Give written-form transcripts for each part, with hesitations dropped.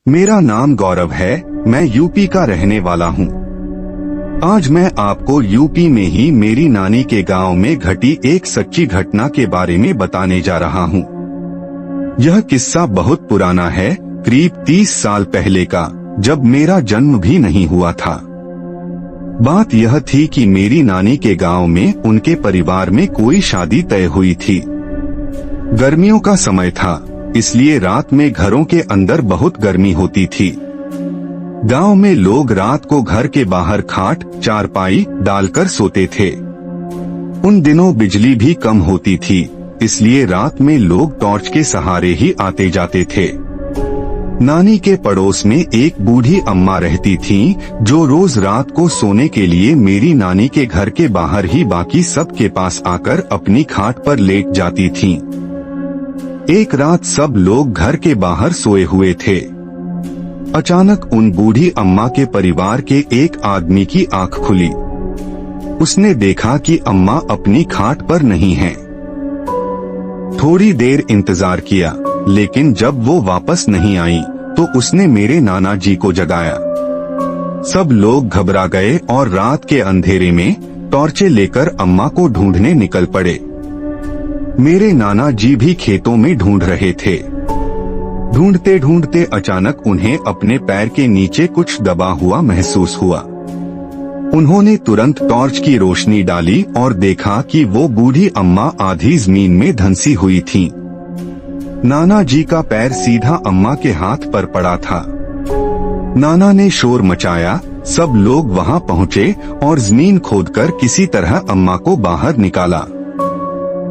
मेरा नाम गौरव है। मैं यूपी का रहने वाला हूँ। आज मैं आपको यूपी में ही मेरी नानी के गांव में घटी एक सच्ची घटना के बारे में बताने जा रहा हूँ। यह किस्सा बहुत पुराना है, करीब 30 साल पहले का, जब मेरा जन्म भी नहीं हुआ था। बात यह थी कि मेरी नानी के गांव में उनके परिवार में कोई शादी तय हुई थी। गर्मियों का समय था, इसलिए रात में घरों के अंदर बहुत गर्मी होती थी। गांव में लोग रात को घर के बाहर खाट चारपाई डालकर सोते थे। उन दिनों बिजली भी कम होती थी, इसलिए रात में लोग टॉर्च के सहारे ही आते जाते थे। नानी के पड़ोस में एक बूढ़ी अम्मा रहती थीं, जो रोज रात को सोने के लिए मेरी नानी के घर के बाहर ही बाकी सब के पास आकर अपनी खाट पर लेट जाती थीं। एक रात सब लोग घर के बाहर सोए हुए थे। अचानक उन बूढ़ी अम्मा के परिवार के एक आदमी की आंख खुली। उसने देखा कि अम्मा अपनी खाट पर नहीं हैं। थोड़ी देर इंतजार किया, लेकिन जब वो वापस नहीं आई तो उसने मेरे नाना जी को जगाया। सब लोग घबरा गए और रात के अंधेरे में टॉर्चें लेकर अम्मा को ढूंढने निकल पड़े। मेरे नाना जी भी खेतों में ढूंढ रहे थे। ढूंढते ढूंढते अचानक उन्हें अपने पैर के नीचे कुछ दबा हुआ महसूस हुआ। उन्होंने तुरंत टॉर्च की रोशनी डाली और देखा कि वो बूढ़ी अम्मा आधी जमीन में धंसी हुई थीं। नाना जी का पैर सीधा अम्मा के हाथ पर पड़ा था। नाना ने शोर मचाया, सब लोग वहां पहुंचे और जमीन खोदकर किसी तरह अम्मा को बाहर निकाला।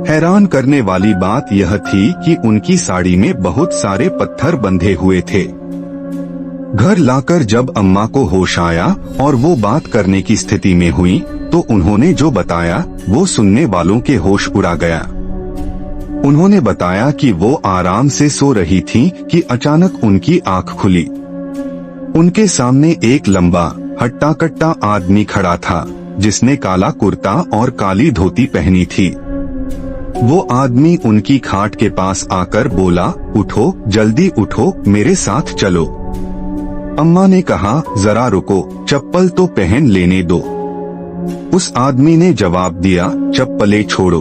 हैरान करने वाली बात यह थी कि उनकी साड़ी में बहुत सारे पत्थर बंधे हुए थे। घर लाकर जब अम्मा को होश आया और वो बात करने की स्थिति में हुई, तो उन्होंने जो बताया वो सुनने वालों के होश उड़ा गया। उन्होंने बताया कि वो आराम से सो रही थीं कि अचानक उनकी आंख खुली। उनके सामने एक लंबा हट्टा कट्टा आदमी खड़ा था, जिसने काला कुर्ता और काली धोती पहनी थी। वो आदमी उनकी खाट के पास आकर बोला, उठो, जल्दी उठो, मेरे साथ चलो। अम्मा ने कहा, जरा रुको, चप्पल तो पहन लेने दो। उस आदमी ने जवाब दिया, चप्पलें छोड़ो,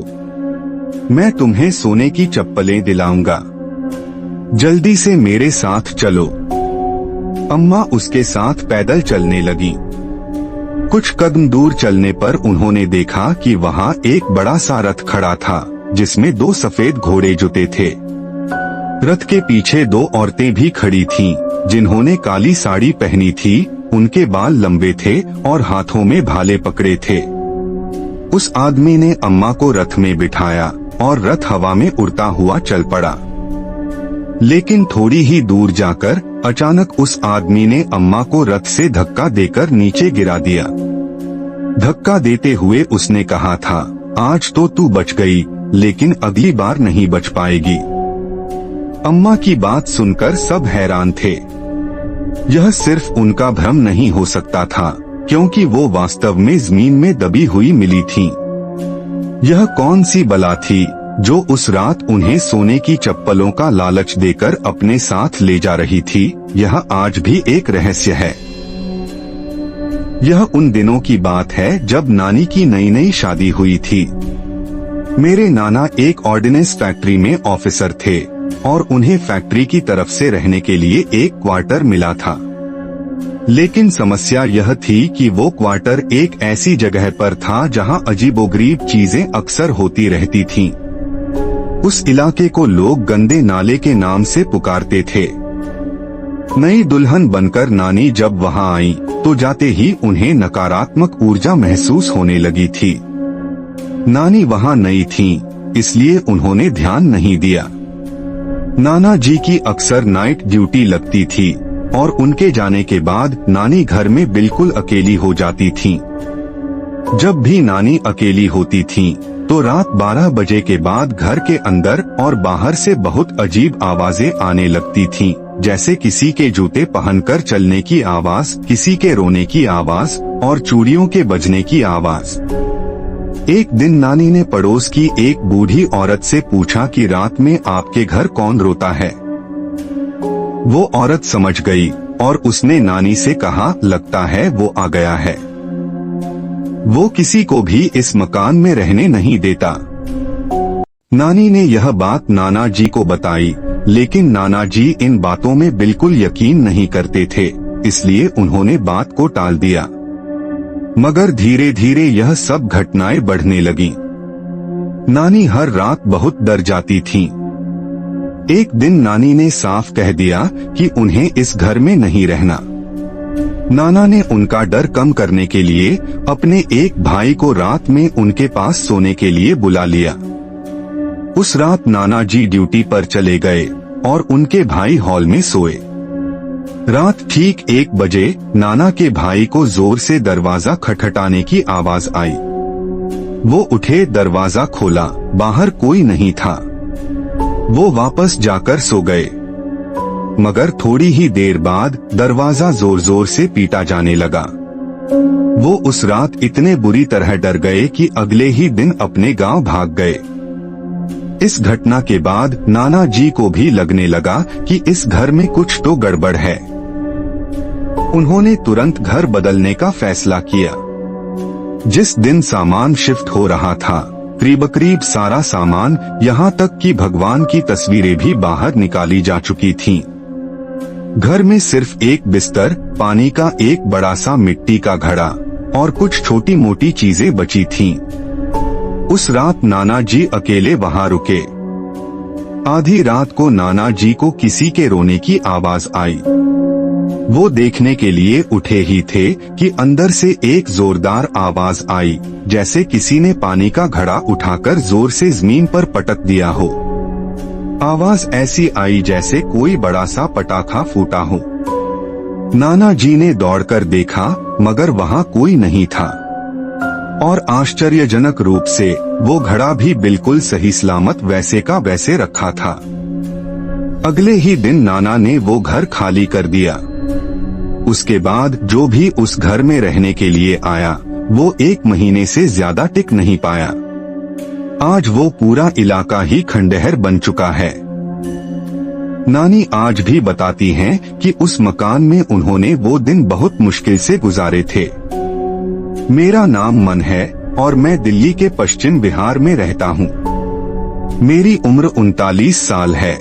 मैं तुम्हें सोने की चप्पलें दिलाऊंगा, जल्दी से मेरे साथ चलो। अम्मा उसके साथ पैदल चलने लगी। कुछ कदम दूर चलने पर उन्होंने देखा कि वहाँ एक बड़ा सा रथ खड़ा था, जिसमें 2 सफेद घोड़े जुते थे। रथ के पीछे 2 औरतें भी खड़ी थीं, जिन्होंने काली साड़ी पहनी थी। उनके बाल लंबे थे और हाथों में भाले पकड़े थे। उस आदमी ने अम्मा को रथ में बिठाया और रथ हवा में उड़ता हुआ चल पड़ा। लेकिन थोड़ी ही दूर जाकर अचानक उस आदमी ने अम्मा को रथ से धक्का देकर नीचे गिरा दिया। धक्का देते हुए उसने कहा था, आज तो तू बच गई, लेकिन अगली बार नहीं बच पाएगी। अम्मा की बात सुनकर सब हैरान थे। यह सिर्फ उनका भ्रम नहीं हो सकता था, क्योंकि वो वास्तव में जमीन में दबी हुई मिली थीं। यह कौन सी बला थी जो उस रात उन्हें सोने की चप्पलों का लालच देकर अपने साथ ले जा रही थी? यह आज भी एक रहस्य है। यह उन दिनों की बात है जब नानी की नई नई शादी हुई थी। मेरे नाना एक ऑर्डिनेंस फैक्ट्री में ऑफिसर थे और उन्हें फैक्ट्री की तरफ से रहने के लिए एक क्वार्टर मिला था। लेकिन समस्या यह थी कि वो क्वार्टर एक ऐसी जगह पर था जहां अजीबोगरीब चीजें अक्सर होती रहती थीं। उस इलाके को लोग गंदे नाले के नाम से पुकारते थे। नई दुल्हन बनकर नानी जब वहां आई तो जाते ही उन्हें नकारात्मक ऊर्जा महसूस होने लगी थी। नानी वहां नई थीं, इसलिए उन्होंने ध्यान नहीं दिया। नाना जी की अक्सर नाइट ड्यूटी लगती थी और उनके जाने के बाद नानी घर में बिल्कुल अकेली हो जाती थीं। जब भी नानी अकेली होती थीं, तो रात 12 बजे के बाद घर के अंदर और बाहर से बहुत अजीब आवाजें आने लगती थीं, जैसे किसी के जूते पहनकर चलने की आवाज, किसी के रोने की आवाज और चूड़ियों के बजने की आवाज। एक दिन नानी ने पड़ोस की एक बूढ़ी औरत से पूछा कि रात में आपके घर कौन रोता है। वो औरत समझ गई और उसने नानी से कहा, लगता है वो आ गया है। वो किसी को भी इस मकान में रहने नहीं देता। नानी ने यह बात नाना जी को बताई, लेकिन नाना जी इन बातों में बिल्कुल यकीन नहीं करते थे, इसलिए उन्होंने बात को टाल दिया। मगर धीरे धीरे यह सब घटनाएं बढ़ने लगीं। नानी हर रात बहुत डर जाती थीं। एक दिन नानी ने साफ कह दिया कि उन्हें इस घर में नहीं रहना। नाना ने उनका डर कम करने के लिए अपने एक भाई को रात में उनके पास सोने के लिए बुला लिया। उस रात नाना जी ड्यूटी पर चले गए और उनके भाई हॉल में सोए। रात ठीक 1 बजे नाना के भाई को जोर से दरवाजा खटखटाने की आवाज आई। वो उठे, दरवाजा खोला, बाहर कोई नहीं था। वो वापस जाकर सो गए। मगर थोड़ी ही देर बाद दरवाजा जोर जोर से पीटा जाने लगा। वो उस रात इतने बुरी तरह डर गए कि अगले ही दिन अपने गांव भाग गए। इस घटना के बाद नाना जी को भी लगने लगा कि इस घर में कुछ तो गड़बड़ है। उन्होंने तुरंत घर बदलने का फैसला किया। जिस दिन सामान शिफ्ट हो रहा था, करीब सारा सामान, यहाँ तक कि भगवान की तस्वीरें भी बाहर निकाली जा चुकी थीं। घर में सिर्फ एक बिस्तर, पानी का एक बड़ा सा मिट्टी का घड़ा और कुछ छोटी मोटी चीजें बची थीं। उस रात नाना जी अकेले वहां रुके। आधी रात को नाना जी को किसी के रोने की आवाज आई। वो देखने के लिए उठे ही थे कि अंदर से एक जोरदार आवाज आई, जैसे किसी ने पानी का घड़ा उठाकर जोर से जमीन पर पटक दिया हो। आवाज ऐसी आई जैसे कोई बड़ा सा पटाखा फूटा हो। नाना जी ने दौड़कर देखा, मगर वहां कोई नहीं था और आश्चर्यजनक रूप से वो घड़ा भी बिल्कुल सही सलामत वैसे का वैसे रखा था। अगले ही दिन नाना ने वो घर खाली कर दिया। उसके बाद जो भी उस घर में रहने के लिए आया, वो 1 महीने से ज्यादा टिक नहीं पाया। आज वो पूरा इलाका ही खंडहर बन चुका है। नानी आज भी बताती हैं कि उस मकान में उन्होंने वो दिन बहुत मुश्किल से गुजारे थे। मेरा नाम मन है और मैं दिल्ली के पश्चिम बिहार में रहता हूँ। मेरी उम्र 39 साल है।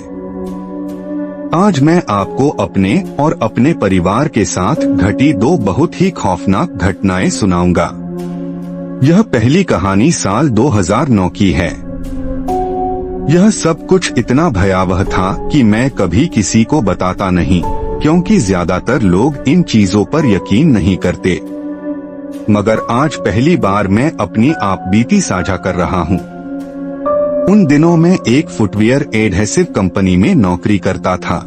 आज मैं आपको अपने और अपने परिवार के साथ घटी 2 बहुत ही खौफनाक घटनाएं सुनाऊंगा। यह पहली कहानी साल 2009 की है। यह सब कुछ इतना भयावह था कि मैं कभी किसी को बताता नहीं, क्योंकि ज्यादातर लोग इन चीजों पर यकीन नहीं करते। मगर आज पहली बार मैं अपनी आपबीती साझा कर रहा हूँ। उन दिनों में एक फुटवियर एडहेसिव कंपनी में नौकरी करता था।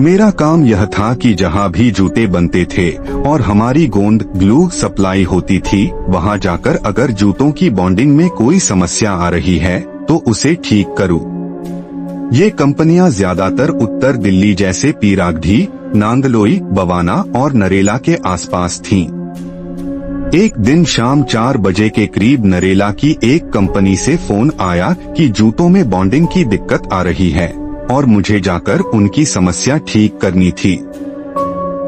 मेरा काम यह था कि जहाँ भी जूते बनते थे और हमारी गोंद ग्लू सप्लाई होती थी, वहाँ जाकर अगर जूतों की बॉन्डिंग में कोई समस्या आ रही है तो उसे ठीक करूं। ये कंपनियां ज्यादातर उत्तर दिल्ली जैसे पीरागढ़ी, नांगलोई, बवाना और नरेला के आसपास थीं। एक दिन शाम 4 बजे के करीब नरेला की एक कंपनी से फोन आया कि जूतों में बॉन्डिंग की दिक्कत आ रही है और मुझे जाकर उनकी समस्या ठीक करनी थी।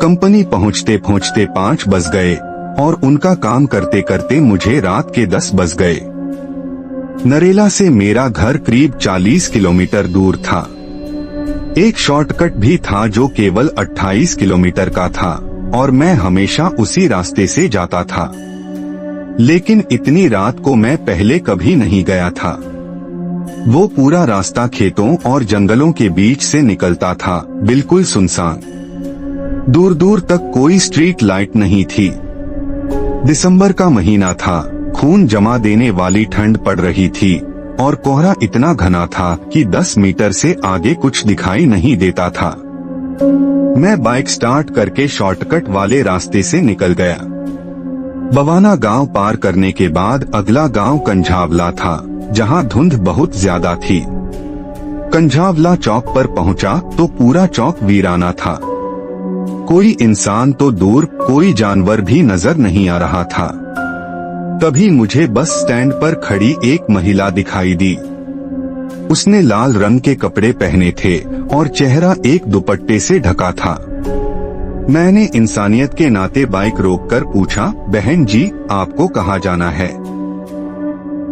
कंपनी पहुंचते पहुंचते 5 बज गए और उनका काम करते करते मुझे रात के 10 बज गए। नरेला से मेरा घर करीब 40 किलोमीटर दूर था। एक शॉर्टकट भी था जो केवल 28 किलोमीटर का था और मैं हमेशा उसी रास्ते से जाता था। लेकिन इतनी रात को मैं पहले कभी नहीं गया था। वो पूरा रास्ता खेतों और जंगलों के बीच से निकलता था, बिल्कुल सुनसान। दूर दूर तक कोई स्ट्रीट लाइट नहीं थी। दिसंबर का महीना था, खून जमा देने वाली ठंड पड़ रही थी और कोहरा इतना घना था कि 10 मीटर से आगे कुछ दिखाई नहीं देता था। मैं बाइक स्टार्ट करके शॉर्टकट वाले रास्ते से निकल गया। बवाना गांव पार करने के बाद अगला गांव कंझावला था, जहां धुंध बहुत ज्यादा थी। कंझावला चौक पर पहुंचा तो पूरा चौक वीराना था। कोई इंसान तो दूर, कोई जानवर भी नजर नहीं आ रहा था। तभी मुझे बस स्टैंड पर खड़ी एक महिला दिखाई दी। उसने लाल रंग के कपड़े पहने थे और चेहरा एक दुपट्टे से ढका था। मैंने इंसानियत के नाते बाइक रोककर पूछा, बहन जी आपको कहाँ जाना है?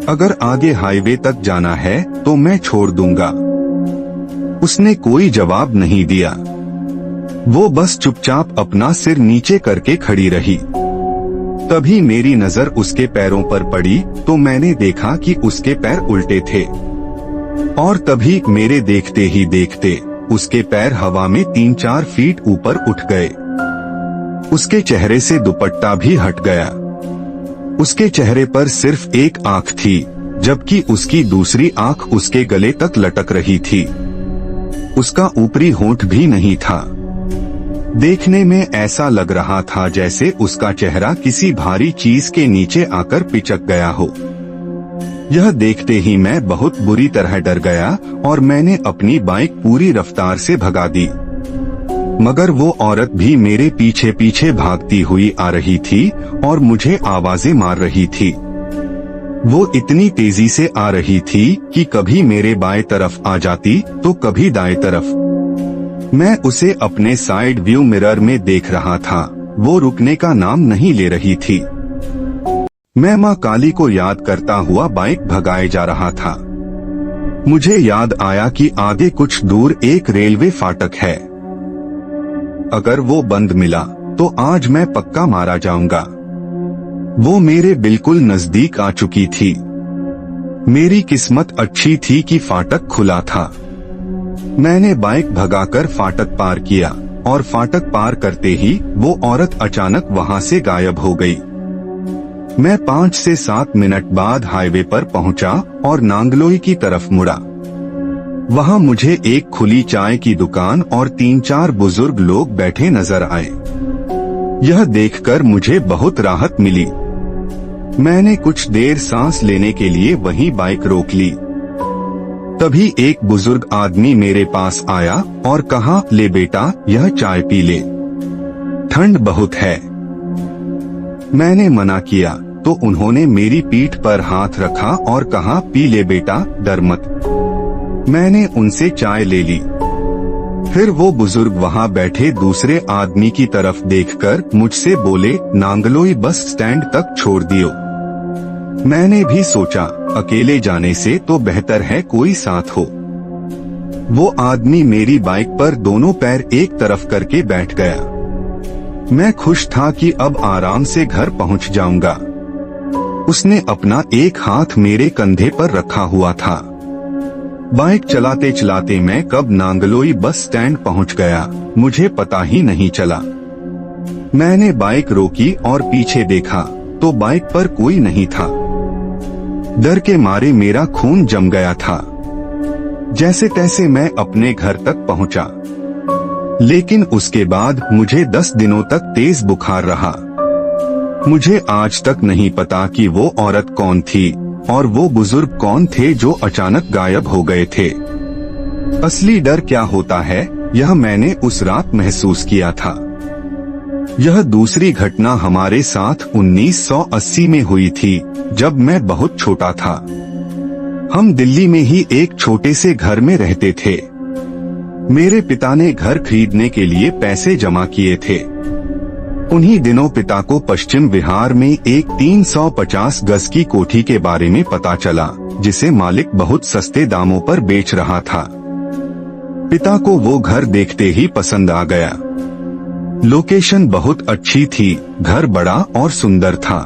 अगर आगे हाईवे तक जाना है तो मैं छोड़ दूंगा। उसने कोई जवाब नहीं दिया। वो बस चुपचाप अपना सिर नीचे करके खड़ी रही। तभी मेरी नजर उसके पैरों पर पड़ी तो मैंने देखा कि उसके पैर उल्टे थे और तभी मेरे देखते ही देखते उसके पैर हवा में 3-4 फीट ऊपर उठ गए। उसके चेहरे से दुपट्टा भी हट गया। उसके चेहरे पर सिर्फ एक आंख थी, जबकि उसकी दूसरी आंख उसके गले तक लटक रही थी। उसका ऊपरी होंठ भी नहीं था। देखने में ऐसा लग रहा था जैसे उसका चेहरा किसी भारी चीज के नीचे आकर पिचक गया हो। यह देखते ही मैं बहुत बुरी तरह डर गया और मैंने अपनी बाइक पूरी रफ्तार से भगा दी। मगर वो औरत भी मेरे पीछे पीछे भागती हुई आ रही थी और मुझे आवाजें मार रही थी। वो इतनी तेजी से आ रही थी कि कभी मेरे बाएं तरफ आ जाती तो कभी दाएं तरफ। मैं उसे अपने साइड व्यू मिरर में देख रहा था। वो रुकने का नाम नहीं ले रही थी। मैं माँ काली को याद करता हुआ बाइक भगाए जा रहा था। मुझे याद आया कि आगे कुछ दूर एक रेलवे फाटक है। अगर वो बंद मिला तो आज मैं पक्का मारा जाऊंगा। वो मेरे बिल्कुल नजदीक आ चुकी थी। मेरी किस्मत अच्छी थी कि फाटक खुला था। मैंने बाइक भगाकर फाटक पार किया और फाटक पार करते ही वो औरत अचानक वहां से गायब हो गई। मैं 5 से 7 मिनट बाद हाईवे पर पहुंचा और नांगलोई की तरफ मुड़ा। वहां मुझे एक खुली चाय की दुकान और 3-4 बुजुर्ग लोग बैठे नजर आए। यह देखकर मुझे बहुत राहत मिली। मैंने कुछ देर सांस लेने के लिए वहीं बाइक रोक ली। तभी एक बुजुर्ग आदमी मेरे पास आया और कहा, ले बेटा यह चाय पी ले, ठंड बहुत है। मैंने मना किया तो उन्होंने मेरी पीठ पर हाथ रखा और कहा, पी ले बेटा, डर मत। मैंने उनसे चाय ले ली। फिर वो बुजुर्ग वहां बैठे दूसरे आदमी की तरफ देखकर मुझसे बोले, नांगलोई बस स्टैंड तक छोड़ दियो। मैंने भी सोचा अकेले जाने से तो बेहतर है कोई साथ हो। वो आदमी मेरी बाइक पर दोनों पैर एक तरफ करके बैठ गया। मैं खुश था कि अब आराम से घर पहुंच जाऊंगा। उसने अपना एक हाथ मेरे कंधे पर रखा हुआ था। बाइक चलाते चलाते मैं कब नांगलोई बस स्टैंड पहुंच गया मुझे पता ही नहीं चला। मैंने बाइक रोकी और पीछे देखा तो बाइक पर कोई नहीं था। डर के मारे मेरा खून जम गया था। जैसे तैसे मैं अपने घर तक पहुंचा, लेकिन उसके बाद मुझे 10 दिनों तक तेज बुखार रहा। मुझे आज तक नहीं पता कि वो औरत कौन थी और वो बुजुर्ग कौन थे जो अचानक गायब हो गए थे। असली डर क्या होता है यह मैंने उस रात महसूस किया था। यह दूसरी घटना हमारे साथ 1980 में हुई थी, जब मैं बहुत छोटा था। हम दिल्ली में ही एक छोटे से घर में रहते थे। मेरे पिता ने घर खरीदने के लिए पैसे जमा किए थे। उन्हीं दिनों पिता को पश्चिम बिहार में एक 350 गज की कोठी के बारे में पता चला, जिसे मालिक बहुत सस्ते दामों पर बेच रहा था। पिता को वो घर देखते ही पसंद आ गया। लोकेशन बहुत अच्छी थी, घर बड़ा और सुंदर था।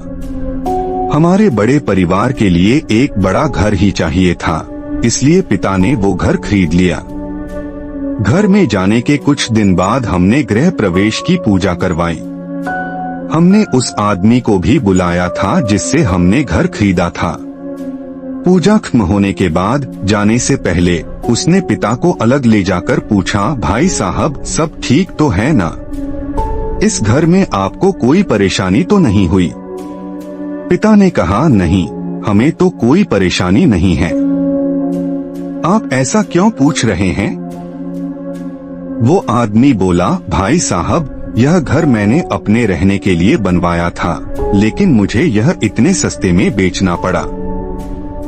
हमारे बड़े परिवार के लिए एक बड़ा घर ही चाहिए था, इसलिए पिता ने वो घर खरीद लिया। घर में जाने के कुछ दिन बाद हमने गृह प्रवेश की पूजा करवाई। हमने उस आदमी को भी बुलाया था जिससे हमने घर खरीदा था। पूजा खत्म होने के बाद जाने से पहले उसने पिता को अलग ले जाकर पूछा, भाई साहब सब ठीक तो है ना? इस घर में आपको कोई परेशानी तो नहीं हुई? पिता ने कहा, नहीं, हमें तो कोई परेशानी नहीं है। आप ऐसा क्यों पूछ रहे हैं? वो आदमी बोला, भाई साहब यह घर मैंने अपने रहने के लिए बनवाया था, लेकिन मुझे यह इतने सस्ते में बेचना पड़ा।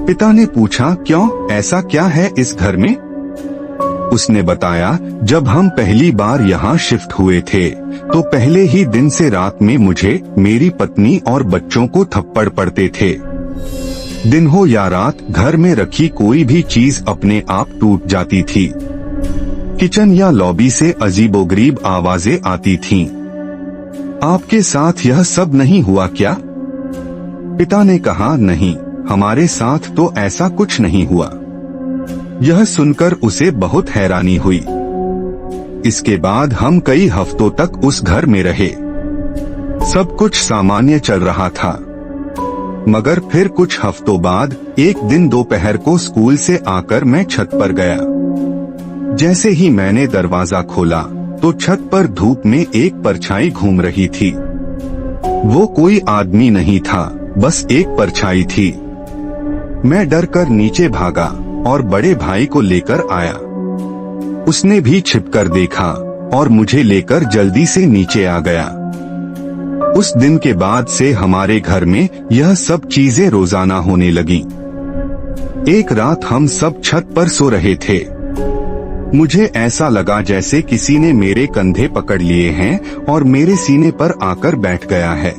पिता ने पूछा, क्यों, ऐसा क्या है इस घर में? उसने बताया, जब हम पहली बार यहाँ शिफ्ट हुए थे तो पहले ही दिन से रात में मुझे, मेरी पत्नी और बच्चों को थप्पड़ पड़ते थे। दिन हो या रात, घर में रखी कोई भी चीज अपने आप टूट जाती थी। किचन या लॉबी से अजीबोगरीब आवाजें आती थीं। आपके साथ यह सब नहीं हुआ क्या? पिता ने कहा, नहीं, हमारे साथ तो ऐसा कुछ नहीं हुआ। यह सुनकर उसे बहुत हैरानी हुई। इसके बाद हम कई हफ्तों तक उस घर में रहे। सब कुछ सामान्य चल रहा था, मगर फिर कुछ हफ्तों बाद एक दिन दोपहर को स्कूल से आकर मैं छत पर गया। जैसे ही मैंने दरवाजा खोला तो छत पर धूप में एक परछाई घूम रही थी। वो कोई आदमी नहीं था, बस एक परछाई थी। मैं डर कर नीचे भागा और बड़े भाई को लेकर आया। उसने भी छिपकर देखा और मुझे लेकर जल्दी से नीचे आ गया। उस दिन के बाद से हमारे घर में यह सब चीजें रोजाना होने लगी। एक रात हम सब छत पर सो रहे थे। मुझे ऐसा लगा जैसे किसी ने मेरे कंधे पकड़ लिए हैं और मेरे सीने पर आकर बैठ गया है।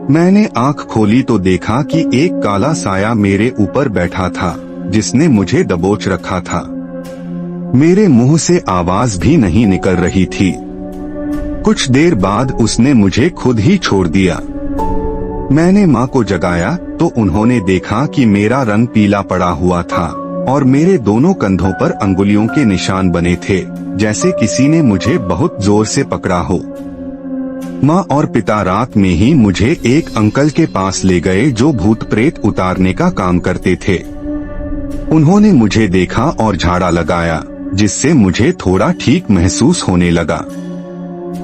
मैंने आंख खोली तो देखा कि एक काला साया मेरे ऊपर बैठा था, जिसने मुझे दबोच रखा था। मेरे मुंह से आवाज भी नहीं निकल रही थी। कुछ देर बाद उसने मुझे खुद ही छोड़ दिया। मैंने माँ को जगाया तो उन्होंने देखा कि मेरा रंग पीला पड़ा हुआ था और मेरे दोनों कंधों पर अंगुलियों के निशान बने थे, जैसे किसी ने मुझे बहुत जोर से पकड़ा हो। माँ और पिता रात में ही मुझे एक अंकल के पास ले गए जो भूत प्रेत उतारने का काम करते थे। उन्होंने मुझे देखा और झाड़ा लगाया, जिससे मुझे थोड़ा ठीक महसूस होने लगा।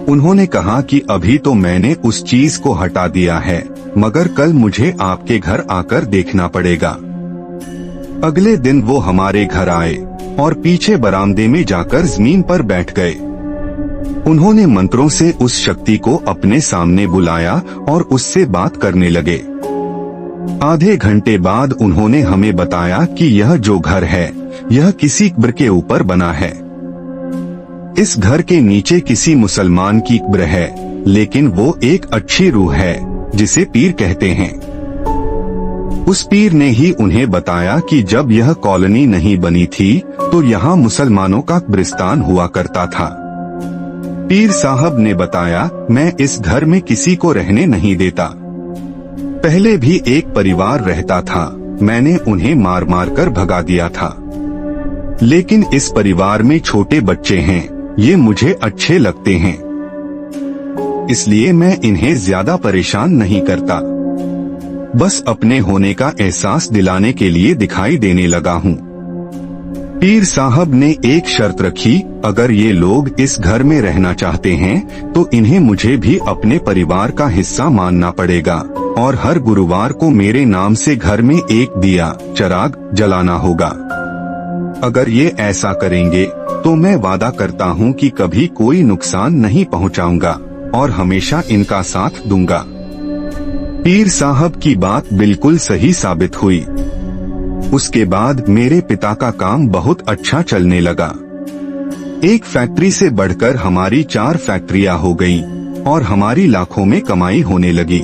उन्होंने कहा कि अभी तो मैंने उस चीज को हटा दिया है, मगर कल मुझे आपके घर आकर देखना पड़ेगा। अगले दिन वो हमारे घर आए और पीछे बरामदे में जाकर जमीन पर बैठ गए। उन्होंने मंत्रों से उस शक्ति को अपने सामने बुलाया और उससे बात करने लगे। आधे घंटे बाद उन्होंने हमें बताया कि यह जो घर है, यह किसी कब्र के ऊपर बना है। इस घर के नीचे किसी मुसलमान की कब्र है, लेकिन वो एक अच्छी रूह है जिसे पीर कहते हैं। उस पीर ने ही उन्हें बताया कि जब यह कॉलोनी नहीं बनी थी तो यहाँ मुसलमानों का कब्रिस्तान हुआ करता था। पीर साहब ने बताया, मैं इस घर में किसी को रहने नहीं देता। पहले भी एक परिवार रहता था, मैंने उन्हें मार मार कर भगा दिया था। लेकिन इस परिवार में छोटे बच्चे हैं, ये मुझे अच्छे लगते हैं, इसलिए मैं इन्हें ज्यादा परेशान नहीं करता। बस अपने होने का एहसास दिलाने के लिए दिखाई देने लगा हूँ। पीर साहब ने एक शर्त रखी, अगर ये लोग इस घर में रहना चाहते हैं तो इन्हें मुझे भी अपने परिवार का हिस्सा मानना पड़ेगा और हर गुरुवार को मेरे नाम से घर में एक दिया चिराग जलाना होगा। अगर ये ऐसा करेंगे तो मैं वादा करता हूँ कि कभी कोई नुकसान नहीं पहुँचाऊंगा और हमेशा इनका साथ दूंगा। पीर साहब की बात बिल्कुल सही साबित हुई। उसके बाद मेरे पिता का काम बहुत अच्छा चलने लगा। एक फैक्ट्री से बढ़कर हमारी 4 फैक्ट्रियां हो गईं और हमारी लाखों में कमाई होने लगी।